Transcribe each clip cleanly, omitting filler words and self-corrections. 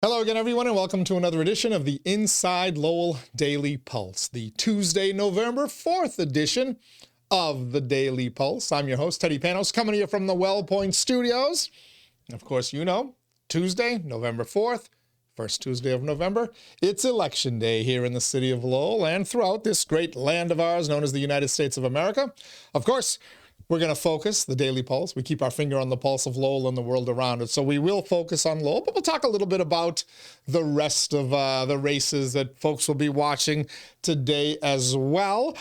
Hello again, everyone, and welcome to another edition of the Inside Lowell Daily Pulse, the Tuesday, November 4th edition of the Daily Pulse. I'm your host, Teddy Panos, coming to you from the Well Point Studios. Of course, you know, Tuesday, November 4th, first Tuesday of November, it's Election Day here in the city of Lowell and throughout this great land of ours known as the United States of America. Of course, we're going to focus the Daily Pulse. We keep our finger on the pulse of Lowell and the world around it. So we will focus on Lowell, but we'll talk a little bit about the rest of the races that folks will be watching today as well.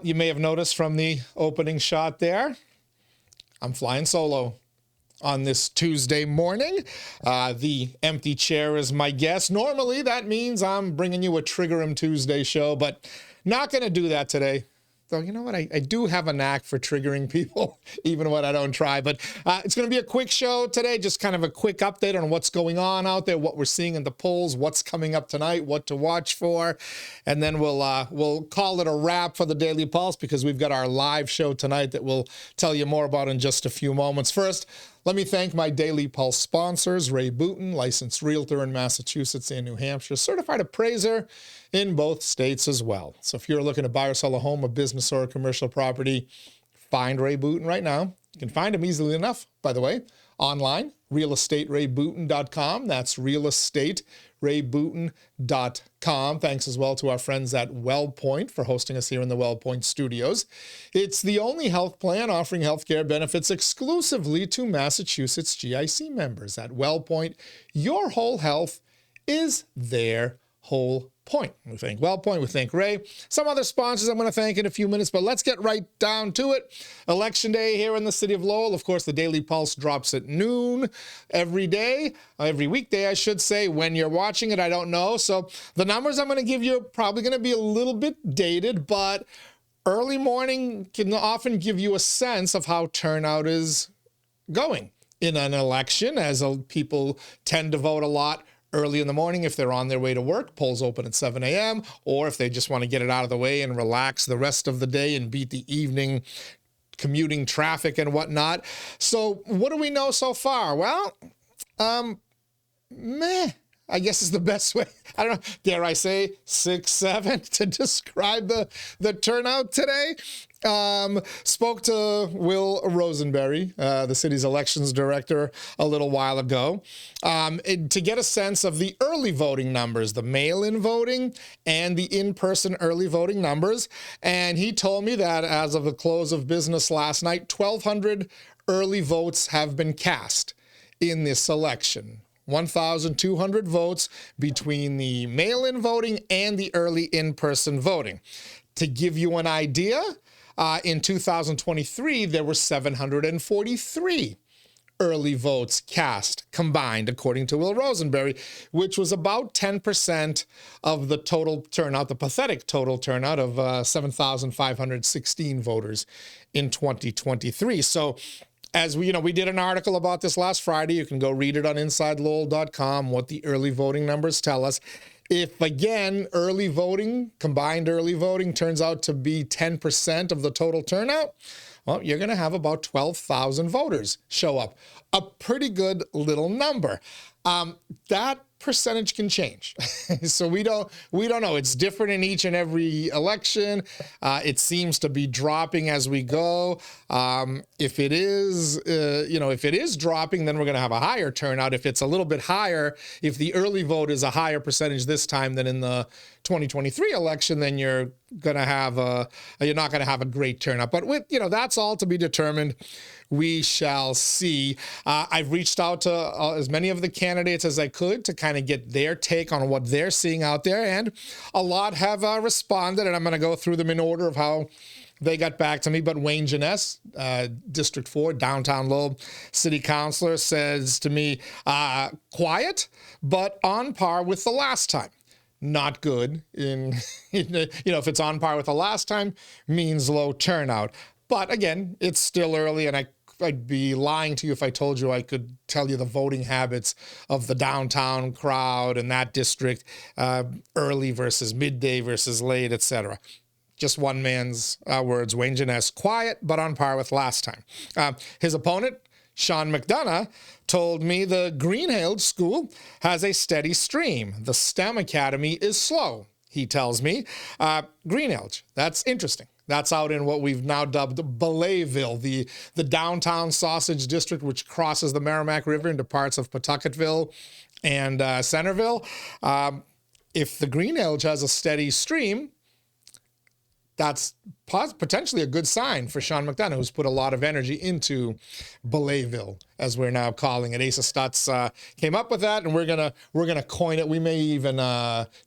You may have noticed from the opening shot there, I'm flying solo on this Tuesday morning. The empty chair is my guest. Normally, that means I'm bringing you a Trigger 'em Tuesday show, but not going to do that today. Though, you know what? I do have a knack for triggering people, even when I don't try. But it's going to be a quick show today, just kind of a quick update on what's going on out there, what we're seeing in the polls, what's coming up tonight, what to watch for. And then we'll call it a wrap for the Daily Pulse because we've got our live show tonight that we'll tell you more about in just a few moments. First, let me thank my Daily Pulse sponsors, Ray Booten, licensed realtor in Massachusetts and New Hampshire, certified appraiser in both states as well. So if you're looking to buy or sell a home, a business, or a commercial property, find Ray Booten right now. You can find him easily enough, by the way, online, realestaterayBooten.com. That's realestaterayBooten.com. Thanks as well to our friends at WellPoint for hosting us here in the WellPoint studios. It's the only health plan offering healthcare benefits exclusively to Massachusetts GIC members. At WellPoint, your whole health is their whole point. We thank WellPoint, we thank Ray. Some other sponsors I'm going to thank in a few minutes, but let's get right down to it. Election Day here in the city of Lowell. Of course, the Daily Pulse drops at noon every day, every weekday, I should say. When you're watching it, I don't know. So the numbers I'm going to give you are probably going to be a little bit dated, but early morning can often give you a sense of how turnout is going in an election, as people tend to vote a lot early in the morning if they're on their way to work. Polls open at 7 a.m. or if they just want to get it out of the way and relax the rest of the day and beat the evening commuting traffic and whatnot. So what do we know so far? Well, I guess is the best way. I don't know, dare I say 6, 7 to describe the turnout today. Spoke to Will Rosenberry, the city's elections director, a little while ago, to get a sense of the early voting numbers, the mail-in voting and the in-person early voting numbers. And he told me that as of the close of business last night, 1,200 early votes have been cast in this election. 1,200 votes between the mail-in voting and the early in-person voting. To give you an idea, in 2023, there were 743 early votes cast combined, according to Will Rosenberry, which was about 10% of the total turnout, the pathetic total turnout of 7,516 voters in 2023. So as we did an article about this last Friday. You can go read it on InsideLowell.com, what the early voting numbers tell us. If, again, early voting, combined early voting, turns out to be 10% of the total turnout, well, you're going to have about 12,000 voters show up. A pretty good little number. That percentage can change. So we don't know. It's different in each and every election. It seems to be dropping as we go. If it is dropping, then we're going to have a higher turnout. If it's a little bit higher, if the early vote is a higher percentage this time than in the 2023 election, then you're not going to have a great turnout. But that's all to be determined. We shall see. I've reached out to as many of the candidates as I could to kind of get their take on what they're seeing out there, and a lot have responded, and I'm going to go through them in order of how they got back to me. But Wayne Jeunesse, District 4, downtown Lowell City Councilor, says to me, quiet, but on par with the last time. Not good. If it's on par with the last time, means low turnout. But again, it's still early, and I'd be lying to you if I told you I could tell you the voting habits of the downtown crowd in that district, early versus midday versus late, etc. Just one man's words, Wayne Jeunesse, quiet but on par with last time. His opponent, Sean McDonough told me the 𝐃𝐚𝐢𝐥𝐲 school has a steady stream. The STEM academy is slow, he tells me. 𝐃𝐚𝐢𝐥𝐲, that's interesting. That's out in what we've now dubbed Belayville, the downtown sausage district, which crosses the Merrimack River into parts of Pawtucketville and Centerville. If the 𝐃𝐚𝐢𝐥𝐲 has a steady stream, that's potentially a good sign for Sean McDonough, who's put a lot of energy into Belayville, as we're now calling it. Asa Stutz came up with that, and we're gonna coin it. We may even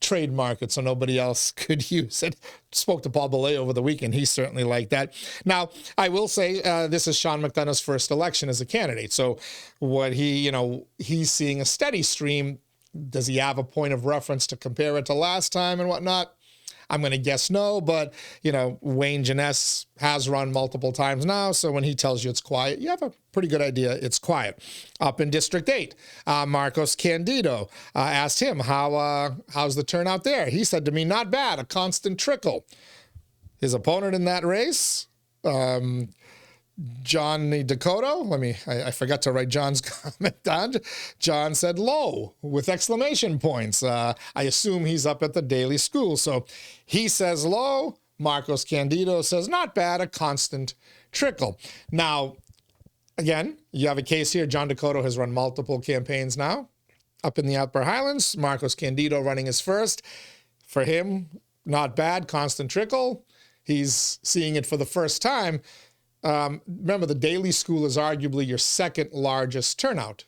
trademark it so nobody else could use it. Spoke to Paul Belay over the weekend. He certainly liked that. Now, I will say this is Sean McDonough's first election as a candidate. So what he's seeing a steady stream. Does he have a point of reference to compare it to last time and whatnot? I'm going to guess no, but, Wayne Jeunesse has run multiple times now, so when he tells you it's quiet, you have a pretty good idea it's quiet. Up in District 8, Marcos Candido, asked him, how's the turnout there? He said to me, not bad, a constant trickle. His opponent in that race, Johnny Dakota, I forgot to write John's comment down. John said low with exclamation points. I assume he's up at the daily school. So he says low. Marcos Candido says not bad, a constant trickle. Now, again, you have a case here. John Dakota has run multiple campaigns now up in the Upper Highlands. Marcos Candido running his first. For him, not bad, constant trickle. He's seeing it for the first time. Remember, the daily school is arguably your second largest turnout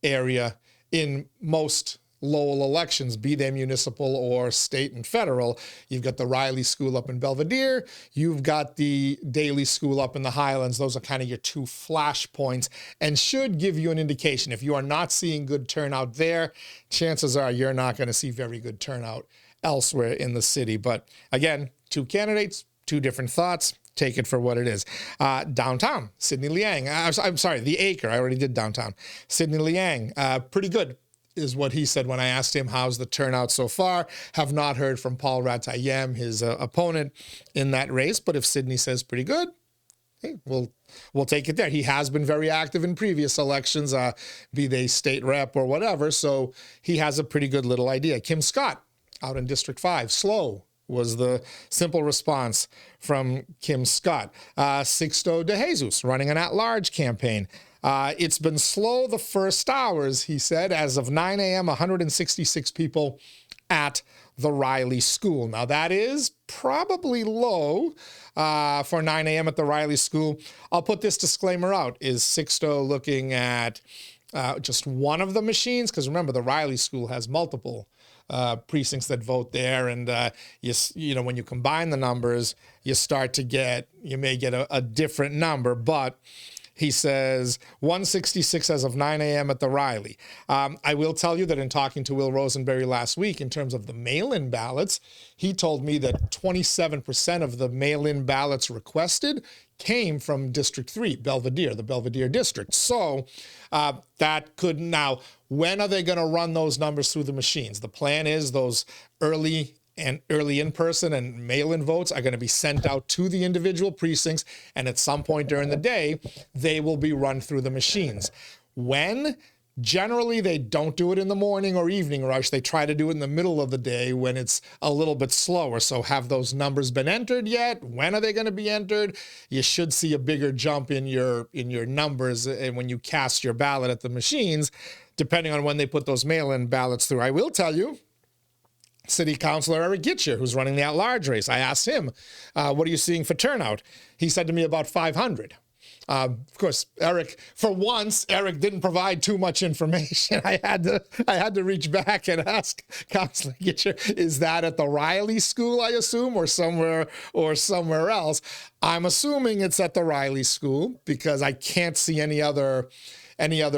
area in most Lowell elections, be they municipal or state and federal. You've got the Riley School up in Belvedere. You've got the daily school up in the Highlands. Those are kind of your two flashpoints and should give you an indication. If you are not seeing good turnout there, chances are you're not going to see very good turnout elsewhere in the city. But again, two candidates, two different thoughts. Take it for what it is. Downtown, Sidney Liang. I'm sorry, the Acre. I already did downtown. Sidney Liang, pretty good is what he said when I asked him how's the turnout so far. Have not heard from Paul Ratayem, his opponent in that race. But if Sidney says pretty good, hey, we'll take it there. He has been very active in previous elections, be they state rep or whatever. So he has a pretty good little idea. Kim Scott out in District 5, slow was the simple response from Kim Scott. Sixto DeJesus running an at-large campaign. It's been slow the first hours, he said. As of 9 a.m., 166 people at the Riley School. Now, that is probably low for 9 a.m. at the Riley School. I'll put this disclaimer out. Is Sixto looking at just one of the machines? Because remember, the Riley School has multiple precincts that vote there, and when you combine the numbers, you may get a different number. But he says 166 as of 9 a.m. at the Riley. I will tell you that in talking to Will Rosenberry last week, in terms of the mail-in ballots, he told me that 27% of the mail-in ballots requested came from District 3, Belvedere, the Belvedere district. So that could now, when are they going to run those numbers through the machines? The plan is those early in-person and mail-in votes are going to be sent out to the individual precincts, and at some point during the day, they will be run through the machines. When? Generally, they don't do it in the morning or evening rush. They try to do it in the middle of the day when it's a little bit slower. So have those numbers been entered yet? When are they going to be entered? You should see a bigger jump in your numbers and when you cast your ballot at the machines, depending on when they put those mail-in ballots through. I will tell you, City Councilor Eric 𝐃𝐚𝐢𝐥𝐲, who's running the at-large race, I asked him, what are you seeing for turnout? He said to me about 500. Of course, Eric didn't provide too much information. I had to reach back and ask Councilor 𝐃𝐚𝐢𝐥𝐲, is that at the Riley School, I assume, or somewhere else? I'm assuming it's at the Riley School because I can't see any other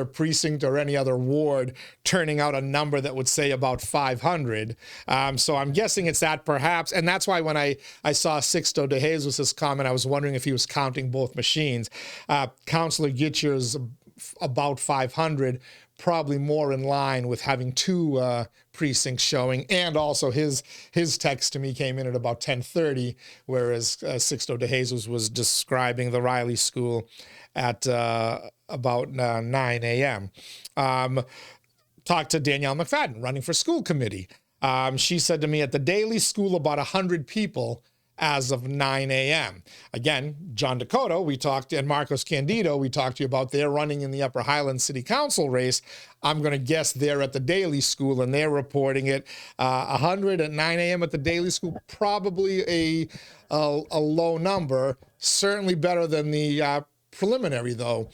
precinct or any other ward turning out a number that would say about 500. So I'm guessing it's that perhaps. And that's why when I saw Sixto DeJesus' comment, I was wondering if he was counting both machines. Councilor 𝐃𝐚𝐢𝐥𝐲's about 500, probably more in line with having two precincts showing. And also his text to me came in at about 10:30, whereas Sixto 𝐾𝐚𝐢𝐥𝐲 was describing the Riley School at about 9 a.m. Talked to Danielle McFadden, running for school committee. She said to me at the Daily School, about 100 people as of 9 a.m. Again, John Dakota, we talked, and Marcos Candido, we talked to you about they're running in the Upper Highlands City Council race. I'm going to guess they're at the Daily School, and they're reporting it. 100 at 9 a.m. at the Daily School, probably a low number, certainly better than the preliminary, though,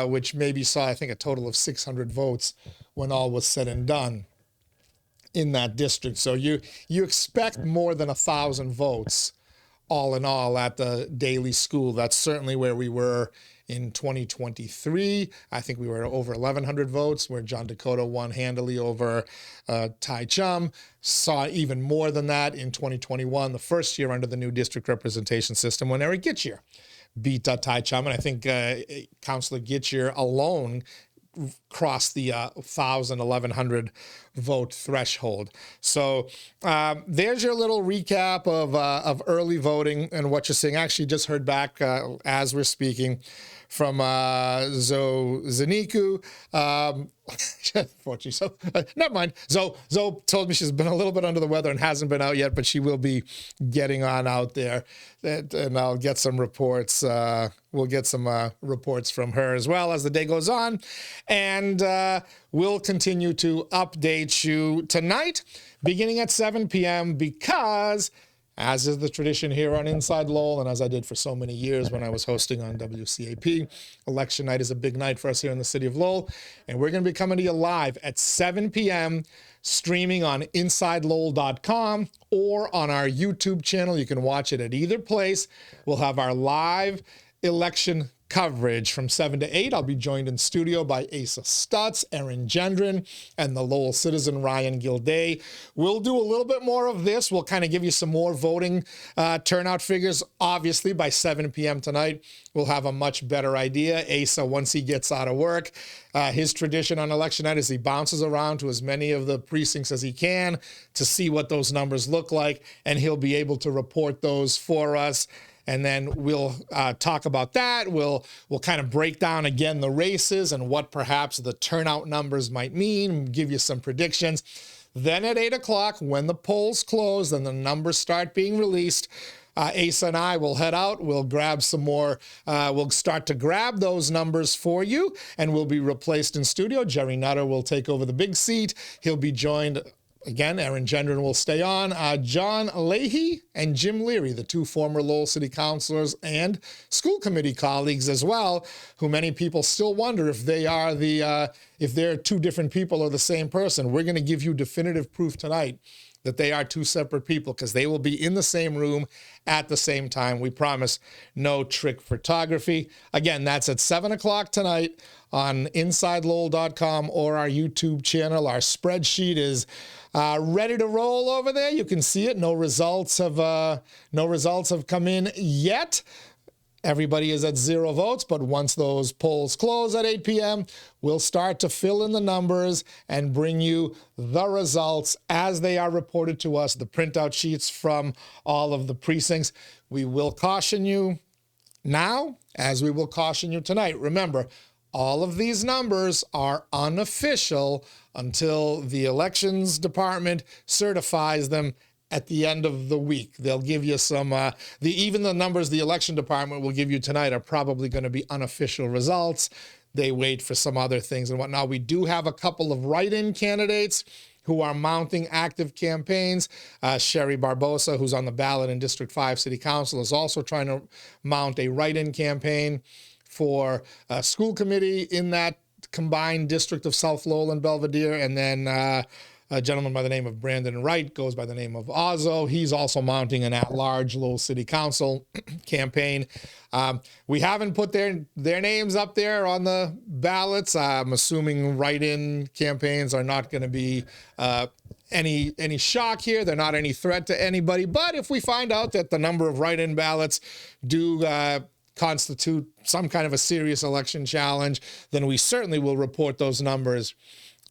which maybe saw, I think, a total of 600 votes when all was said and done in that district. So you expect more than 1,000 votes all in all at the Daily School. That's certainly where we were in 2023. I think we were over 1,100 votes, where John Dakota won handily over 𝐃𝐚𝐢𝐥𝐲. Saw even more than that in 2021, the first year under the new district representation system, when Eric 𝐃𝐚𝐢𝐥𝐲 beat 𝐃𝐚𝐢𝐥𝐲. And I think Councillor 𝐃𝐚𝐢𝐥𝐲 alone crossed the 1,000, 1,100 vote threshold. So there's your little recap of early voting and what you're seeing. Actually, just heard back as we're speaking from 𝐏𝐲 𝐏𝐿𝐿𝐥𝐲. Unfortunately, so never mind. Zoe told me she's been a little bit under the weather and hasn't been out yet, but she will be getting on out there, and I'll get some reports. We'll get some reports from her as well as the day goes on, and we'll continue to update you tonight, beginning at 7 p.m. because, as is the tradition here on Inside Lowell, and as I did for so many years when I was hosting on WCAP, election night is a big night for us here in the city of Lowell, and we're going to be coming to you live at 7 p.m., streaming on InsideLowell.com or on our YouTube channel. You can watch it at either place. We'll have our live election coverage from 7 to 8. I'll be joined in studio by Asa Stutz, Erin Gendron, and the Lowell citizen Ryan Gilday. We'll do a little bit more of this. We'll kind of give you some more voting turnout figures. Obviously, by 7 p.m. tonight, we'll have a much better idea. Asa, once he gets out of work, his tradition on election night is he bounces around to as many of the precincts as he can to see what those numbers look like, and he'll be able to report those for us. And then we'll talk about that. We'll kind of break down again the races and what perhaps the turnout numbers might mean, give you some predictions. Then at 8 o'clock, when the polls close and the numbers start being released, Asa and I will head out. We'll grab some more. We'll start to grab those numbers for you, and we'll be replaced in studio. Jerry Nutter will take over the big seat. He'll be joined. Again, Erin Gendron will stay on. John Leahy and Jim Leary, the two former Lowell City Councilors and school committee colleagues as well, who many people still wonder if they are if they're two different people or the same person. We're going to give you definitive proof tonight that they are two separate people, because they will be in the same room at the same time. We promise no trick photography. Again, that's at 7 o'clock tonight on InsideLowell.com or our YouTube channel. Our spreadsheet is ready to roll over there. You can see it. No results have come in yet. Everybody is at 0 votes, but once those polls close at 8 p.m., we'll start to fill in the numbers and bring you the results as they are reported to us, the printout sheets from all of the precincts. We will caution you now, as we will caution you tonight. Remember, all of these numbers are unofficial until the elections department certifies them at the end of the week. They'll give you some, even the numbers the election department will give you tonight are probably going to be unofficial results. They wait for some other things and whatnot. We do have a couple of write-in candidates who are mounting active campaigns. Sherry Barbosa, who's on the ballot in District 5 City Council, is also trying to mount a write-in campaign for a school committee in that combined district of South Lowell and Belvedere. And then a gentleman by the name of Brandon Wright goes by the name of Ozzo. He's also mounting an at-large Lowell City Council campaign. We haven't put their names up there on the ballots. I'm assuming write-in campaigns are not going to be any shock here. They're not any threat to anybody. But if we find out that the number of write-in ballots do constitute some kind of a serious election challenge, then we certainly will report those numbers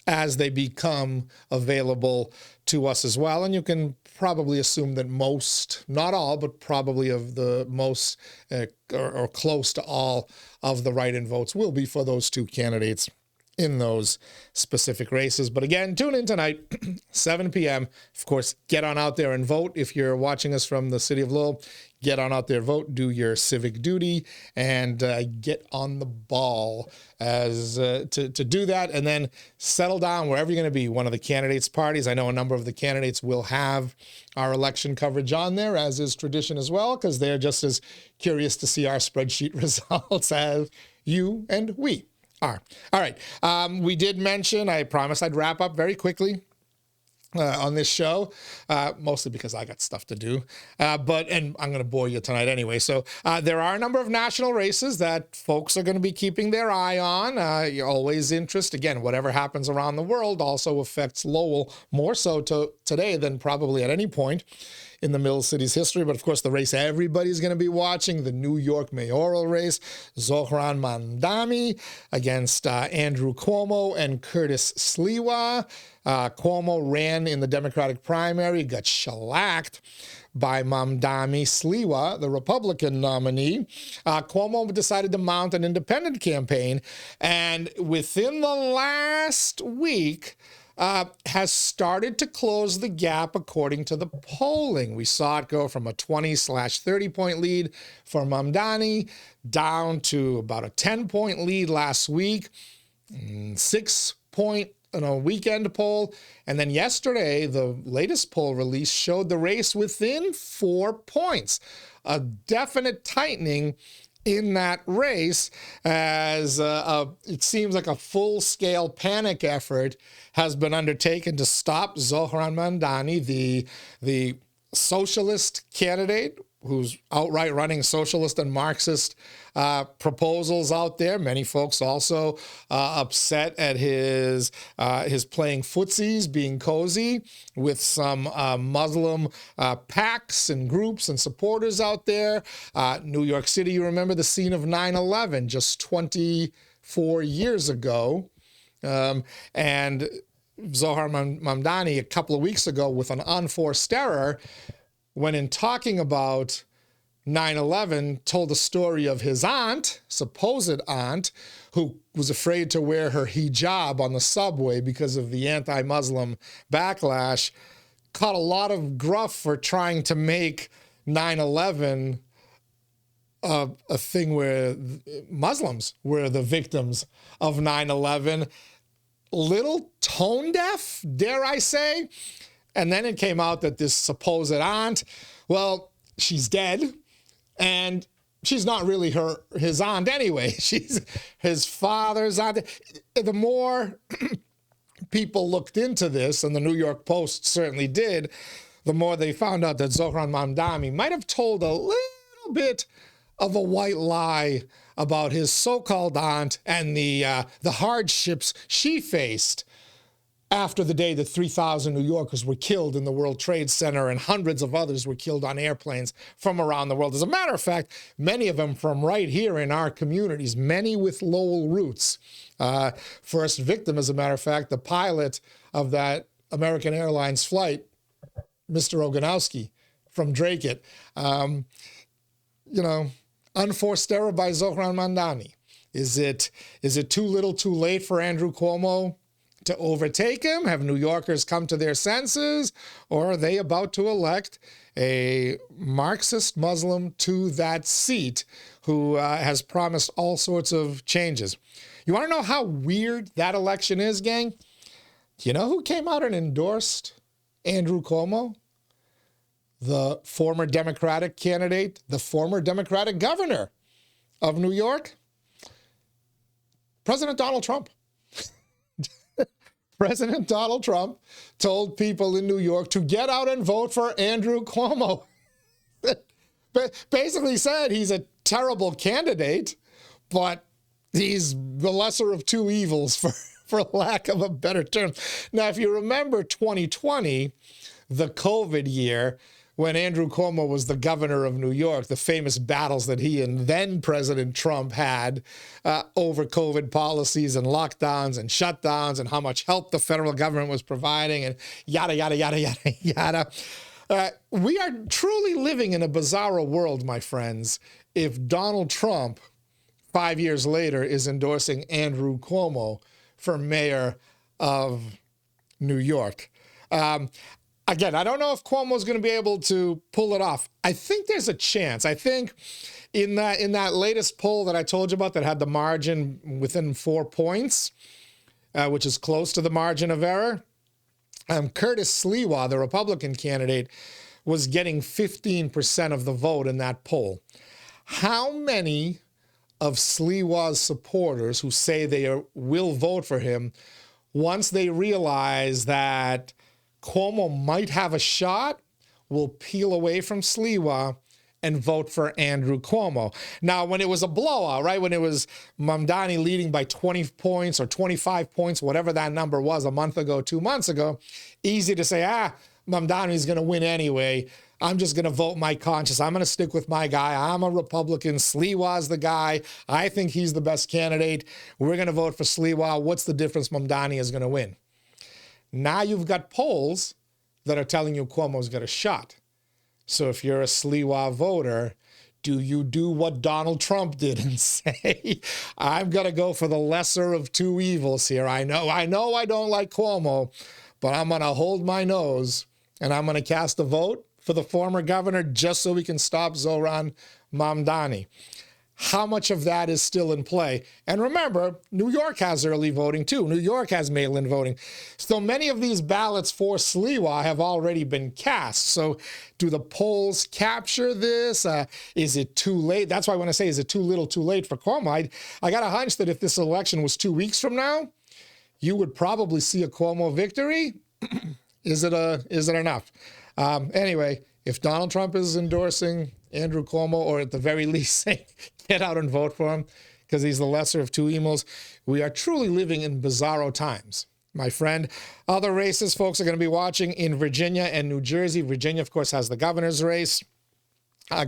as they become available to us as well. And you can probably assume that most, not all, but probably of the most or close to all of the write-in votes will be for those two candidates in those specific races. But again, tune in tonight, 7 p.m. Of course, get on out there and vote. If you're watching us from the city of Lowell, get on out there, vote, do your civic duty, and get on the ball as to do that, and then settle down wherever you're going to be. One of the candidates' parties. I know a number of the candidates will have our election coverage on there, as is tradition as well, because they're just as curious to see our spreadsheet results as you and we are. All right. We did mention, I promised I'd wrap up very quickly on this show, mostly because I got stuff to do, and I'm going to bore you tonight anyway. So there are a number of national races that folks are going to be keeping their eye on. Always interest. Again, whatever happens around the world also affects Lowell more so today than probably at any point in the Mill City's history. But of course, the race everybody's going to be watching, the New York mayoral race, Zohran Mamdani against Andrew Cuomo and Curtis Sliwa. Cuomo ran in the Democratic primary, got shellacked by Mamdani. Sliwa, the Republican nominee. Cuomo decided to mount an independent campaign, and within the last week, has started to close the gap according to the polling. We saw it go from a 20/30-point lead for Mamdani down to about a 10-point lead last week, 6-point in a weekend poll. And then yesterday, the latest poll release showed the race within 4 points, a definite tightening in that race, as it seems like a full-scale panic effort has been undertaken to stop Zohran Mamdani, the socialist candidate who's outright running socialist and Marxist proposals out there. Many folks also upset at his playing footsies, being cozy with some Muslim PACs and groups and supporters out there. New York City, you remember the scene of 9/11 just 24 years ago. And Zohar Mamdani a couple of weeks ago with an unforced error, when in talking about 9/11, told the story of his aunt, supposed aunt, who was afraid to wear her hijab on the subway because of the anti-Muslim backlash, caught a lot of gruff for trying to make 9/11 a thing where Muslims were the victims of 9/11. Little tone deaf, dare I say? And then it came out that this supposed aunt, well, she's dead, and she's not really his aunt anyway. She's his father's aunt. The more people looked into this, and the New York Post certainly did, the more they found out that Zohran Mamdani might have told a little bit of a white lie about his so-called aunt and the hardships she faced after the day that 3,000 New Yorkers were killed in the World Trade Center and hundreds of others were killed on airplanes from around the world. As a matter of fact, many of them from right here in our communities, many with Lowell roots. First victim, as a matter of fact, the pilot of that American Airlines flight, Mr. Oganowski from Drake. Unforced error by Zohran Mamdani. Is it too little too late for Andrew Cuomo to overtake him? Have New Yorkers come to their senses? Or are they about to elect a Marxist Muslim to that seat who has promised all sorts of changes? You want to know how weird that election is, gang? Do you know who came out and endorsed Andrew Cuomo? The former Democratic candidate, the former Democratic governor of New York, President Donald Trump. President Donald Trump told people in New York to get out and vote for Andrew Cuomo. Basically said he's a terrible candidate, but he's the lesser of two evils, for lack of a better term. Now, if you remember 2020, the COVID year, when Andrew Cuomo was the governor of New York, the famous battles that he and then President Trump had over COVID policies and lockdowns and shutdowns and how much help the federal government was providing and yada, yada, yada, yada, yada. We are truly living in a bizarro world, my friends, if Donald Trump 5 years later is endorsing Andrew Cuomo for mayor of New York. Again, I don't know if Cuomo's going to be able to pull it off. I think there's a chance. I think in that latest poll that I told you about that had the margin within 4 points, which is close to the margin of error, Curtis Sliwa, the Republican candidate, was getting 15% of the vote in that poll. How many of Sliwa's supporters who say they will vote for him, once they realize that Cuomo might have a shot, will peel away from Sliwa and vote for Andrew Cuomo? Now, when it was a blowout, right, when it was Mamdani leading by 20 points or 25 points, whatever that number was a month ago, 2 months ago, easy to say, Mamdani's going to win anyway. I'm just going to vote my conscience. I'm going to stick with my guy. I'm a Republican. Sliwa's the guy. I think he's the best candidate. We're going to vote for Sliwa. What's the difference? Mamdani is going to win. Now you've got polls that are telling you Cuomo's got a shot. So if you're a Sliwa voter, do you do what Donald Trump did and say, I'm going to go for the lesser of two evils here. I know I don't like Cuomo, but I'm going to hold my nose and I'm going to cast a vote for the former governor just so we can stop Zohran Mamdani. How much of that is still in play? And remember, New York has early voting too. New York has mail-in voting. So many of these ballots for Sliwa have already been cast. So do the polls capture this? Is it too late? That's why when I say, is it too little, too late for Cuomo? I got a hunch that if this election was 2 weeks from now, you would probably see a Cuomo victory. Is it enough? Anyway, if Donald Trump is endorsing Andrew Cuomo, or at the very least saying, get out and vote for him because he's the lesser of two evils, we are truly living in bizarro times, my friend. Other races folks are going to be watching in Virginia and New Jersey. Virginia, of course, has the governor's race.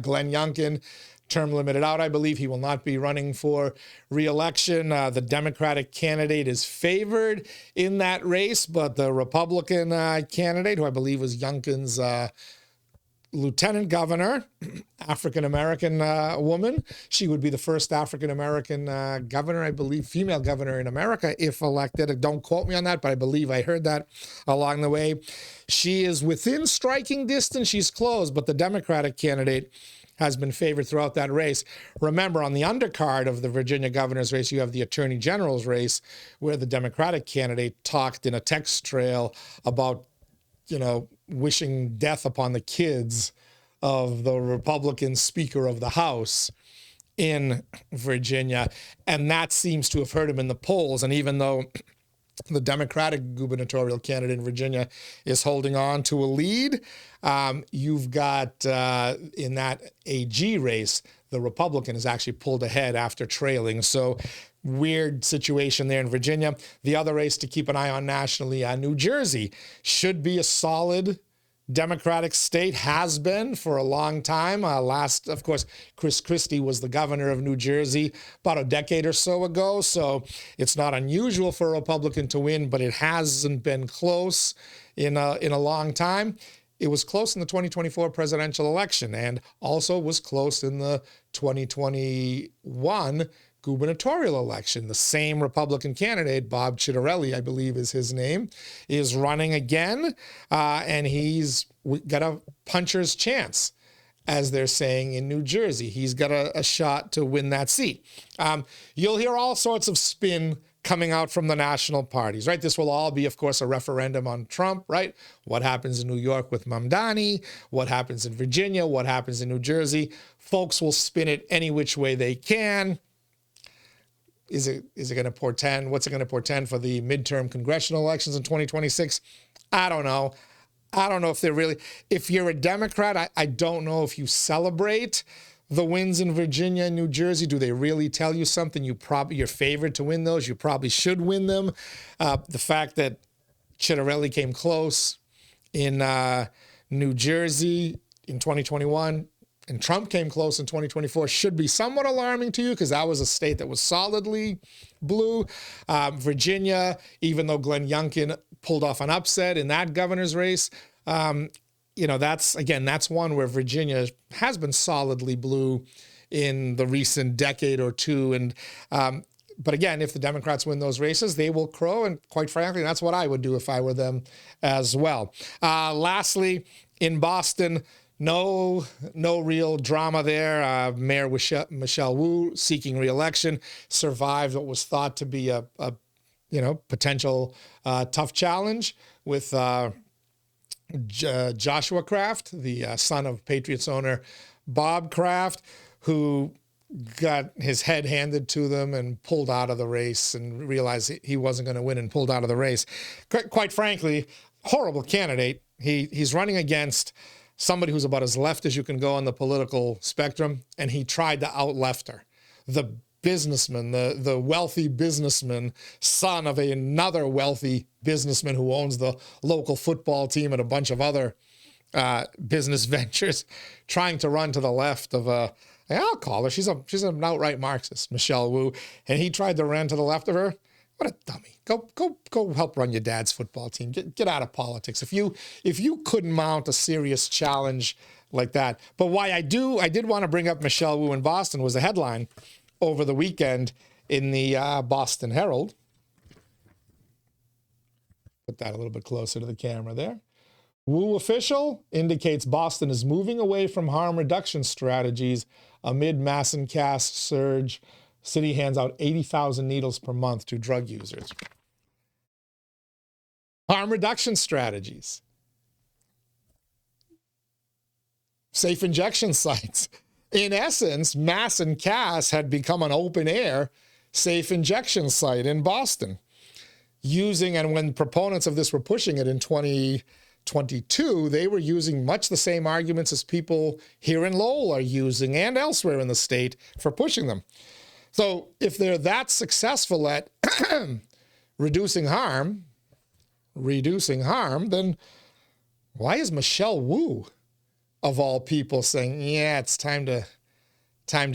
Glenn Youngkin, term limited out, I believe. He will not be running for re-election. The Democratic candidate is favored in that race, but the Republican candidate, who I believe was Youngkin's lieutenant governor, African-American woman. She would be the first African-American governor, I believe, female governor in America, if elected. Don't quote me on that, but I believe I heard that along the way. She is within striking distance. She's close, but the Democratic candidate has been favored throughout that race. Remember, on the undercard of the Virginia governor's race, you have the attorney general's race, where the Democratic candidate talked in a text trail about, wishing death upon the kids of the Republican Speaker of the House in Virginia. And that seems to have hurt him in the polls. And even though the Democratic gubernatorial candidate in Virginia is holding on to a lead, you've got in that AG race, the Republican has actually pulled ahead after trailing. So weird situation there in Virginia. The other race to keep an eye on nationally, New Jersey should be a solid Democratic state, has been for a long time. Of course, Chris Christie was the governor of New Jersey about a decade or so ago, so it's not unusual for a Republican to win, but it hasn't been close in a long time. It was close in the 2024 presidential election and also was close in the 2021 gubernatorial election. The same Republican candidate, Bob Citarelli, I believe is his name, is running again, and he's got a puncher's chance, as they're saying in New Jersey. He's got a shot to win that seat. You'll hear all sorts of spin coming out from the national parties, right? This will all be, of course, a referendum on Trump, right? What happens in New York with Mamdani? What happens in Virginia? What happens in New Jersey? Folks will spin it any which way they can. Is it going to portend? What's it going to portend for the midterm congressional elections in 2026? I don't know. I don't know if they're really, if you're a Democrat, I don't know if you celebrate the wins in Virginia and New Jersey. Do they really tell you something? You're favored to win those. You probably should win them. The fact that Citarelli came close in New Jersey in 2021, and Trump came close in 2024, should be somewhat alarming to you because that was a state that was solidly blue. Virginia, even though Glenn Youngkin pulled off an upset in that governor's race, that's one where Virginia has been solidly blue in the recent decade or two. And but again, if the Democrats win those races, they will crow. And quite frankly, that's what I would do if I were them as well. Lastly, in Boston, no real drama there. Mayor Michelle Wu, seeking re-election, survived what was thought to be a potential tough challenge with Joshua Kraft, the son of Patriots owner Bob Kraft, who got his head handed to them and pulled out of the race and realized he wasn't going to win and pulled out of the race. Quite frankly, horrible candidate. He's running against somebody who's about as left as you can go on the political spectrum, and he tried to out-left her. The businessman, the wealthy businessman, son of another wealthy businessman who owns the local football team and a bunch of other business ventures, trying to run to the left of I'll call her. She's an outright Marxist, Michelle Wu, and he tried to run to the left of her. What a dummy. Go help run your dad's football team. Get out of politics. If you couldn't mount a serious challenge like that. But why I did want to bring up Michelle Wu in Boston was a headline over the weekend in the Boston Herald. Put that a little bit closer to the camera there. Wu official indicates Boston is moving away from harm reduction strategies amid mass and cast surge. City hands out 80,000 needles per month to drug users. Harm reduction strategies. Safe injection sites. In essence, mass and cast had become an open air safe injection site in Boston. And when proponents of this were pushing it in 2022, they were using much the same arguments as people here in Lowell are using and elsewhere in the state for pushing them. So if they're that successful at reducing harm, then why is Michelle Wu, of all people, saying, yeah, it's time to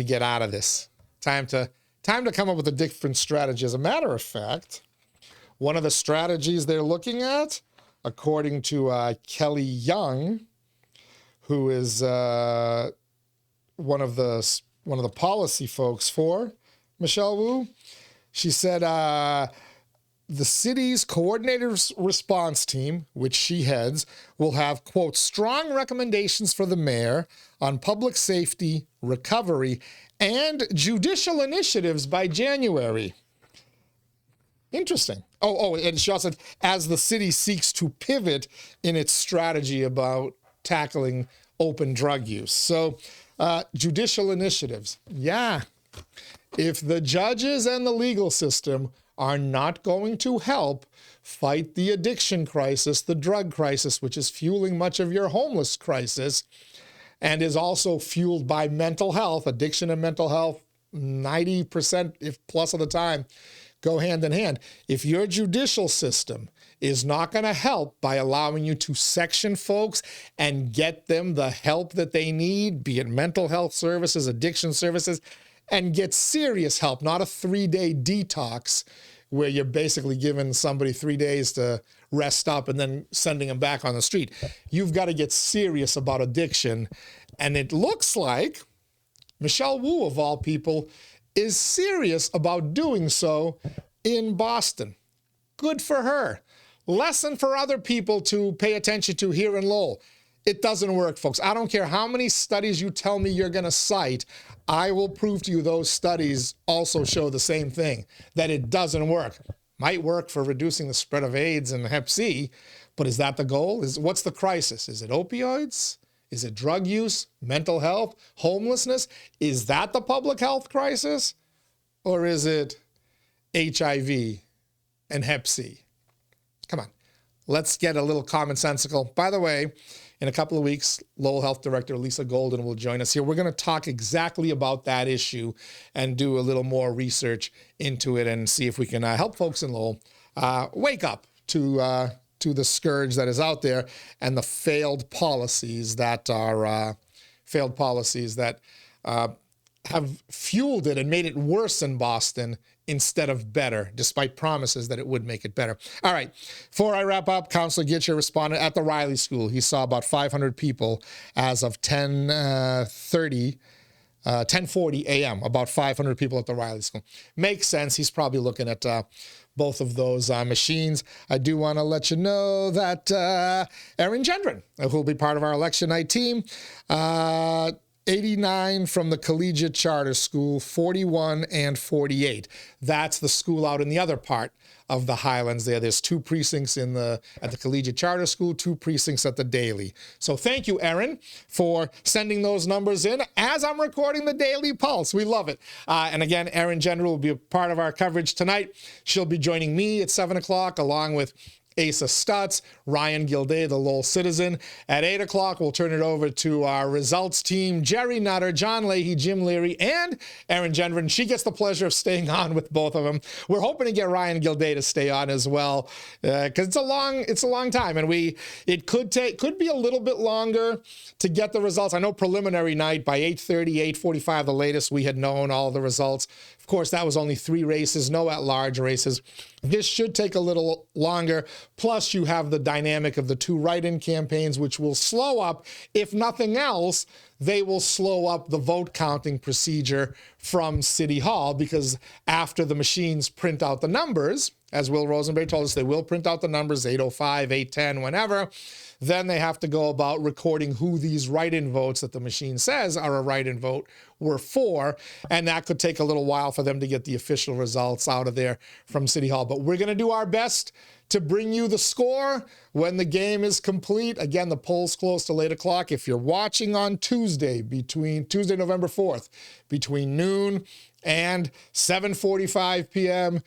get out of this. Time to come up with a different strategy. As a matter of fact, one of the strategies they're looking at, according to Kelly Young, who is one of the policy folks for Michelle Wu, she said the city's coordinated response team, which she heads, will have, quote, strong recommendations for the mayor on public safety, recovery, and judicial initiatives by January. Interesting. And she also said, as the city seeks to pivot in its strategy about tackling open drug use. So judicial initiatives. Yeah. If the judges and the legal system are not going to help fight the addiction crisis, the drug crisis, which is fueling much of your homeless crisis and is also fueled by mental health, addiction and mental health, 90% if plus of the time, go hand in hand. If your judicial system is not going to help by allowing you to section folks and get them the help that they need, be it mental health services, addiction services, and get serious help, not a 3-day detox where you're basically giving somebody 3 days to rest up and then sending them back on the street. You've got to get serious about addiction. And it looks like Michelle Wu, of all people, is serious about doing so in Boston. Good for her. Lesson for other people to pay attention to here in Lowell. It doesn't work, folks. I don't care how many studies you tell me you're going to cite. I will prove to you those studies also show the same thing, that it doesn't work. Might work for reducing the spread of AIDS and Hep C, but is that the goal? What's the crisis? Is it opioids? Is it drug use, mental health, homelessness? Is that the public health crisis? Or is it HIV and Hep C? Come on, let's get a little commonsensical. By the way, in a couple of weeks, Lowell Health Director Lisa Golden will join us here. We're going to talk exactly about that issue and do a little more research into it and see if we can help folks in Lowell wake up to to the scourge that is out there and the failed policies that are have fueled it and made it worse in Boston instead of better, despite promises that it would make it better. All right, before I wrap up, Councillor 𝐃𝐚𝐢𝐥𝐲 responded at the Riley School. He saw about 500 people as of 10:40 a.m., about 500 people at the Riley School. Makes sense. He's probably looking at both of those machines. I do want to let you know that Erin Gendron, who will be part of our election night team, 89 from the Collegiate Charter School, 41 and 48. That's the school out in the other part of the Highlands there. There's 2 precincts at the Collegiate Charter School, 2 precincts at the Daily. So thank you, Erin, for sending those numbers in as I'm recording the Daily Pulse. We love it. And again, Erin Gendron will be a part of our coverage tonight. She'll be joining me at 7 o'clock along with Asa Stutz, Ryan Gilday, the Lowell Citizen. At 8 o'clock, we'll turn it over to our results team, Jerry Nutter, John Leahy, Jim Leary, and Erin Gendron. She gets the pleasure of staying on with both of them. We're hoping to get Ryan Gilday to stay on as well, because it's a long time, and it could be a little bit longer to get the results. I know preliminary night by 8:30, 8:45, the latest, we had known all the results. Of course, that was only 3 races, no at-large races. This should take a little longer. Plus, you have the dynamic of the 2 write-in campaigns, which will slow up. If nothing else, they will slow up the vote counting procedure from City Hall, because after the machines print out the numbers, as Will Rosenberry told us, they will print out the numbers, 8:05, 8:10, whenever. Then they have to go about recording who these write-in votes that the machine says are a write-in vote were for, and that could take a little while for them to get the official results out of there from City Hall. But we're going to do our best to bring you the score when the game is complete. Again, the poll's close till 8 o'clock. If you're watching on Tuesday, November 4th, between noon and 7:45 p.m.,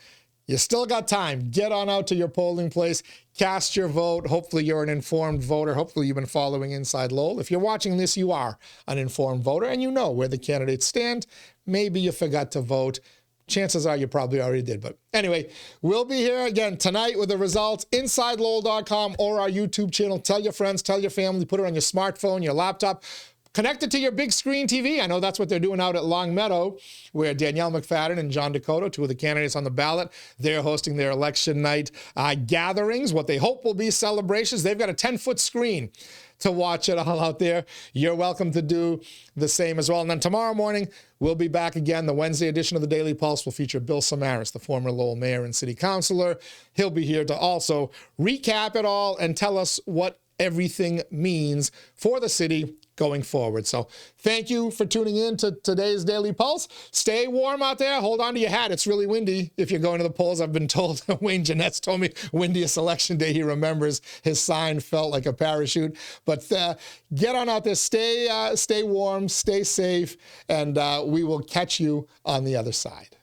you still got time. Get on out to your polling place. Cast your vote. Hopefully you're an informed voter. Hopefully you've been following Inside Lowell. If you're watching this, you are an informed voter and you know where the candidates stand. Maybe you forgot to vote. Chances are you probably already did. But anyway, we'll be here again tonight with the results. InsideLowell.com or our YouTube channel. Tell your friends, tell your family, put it on your smartphone, your laptop. Connect it to your big screen TV. I know that's what they're doing out at Long Meadow, where Danielle McFadden and John Dakota, 2 of the candidates on the ballot, they're hosting their election night gatherings, what they hope will be celebrations. They've got a 10-foot screen to watch it all out there. You're welcome to do the same as well. And then tomorrow morning, we'll be back again. The Wednesday edition of the Daily Pulse will feature Bill Samaras, the former Lowell mayor and city councilor. He'll be here to also recap it all and tell us what everything means for the city going forward. So thank you for tuning in to today's Daily Pulse. Stay warm out there. Hold on to your hat. It's really windy if you're going to the polls. I've been told, Wayne Jeanette's told me windiest election day he remembers. His sign felt like a parachute. But get on out there. Stay warm, stay safe, and we will catch you on the other side.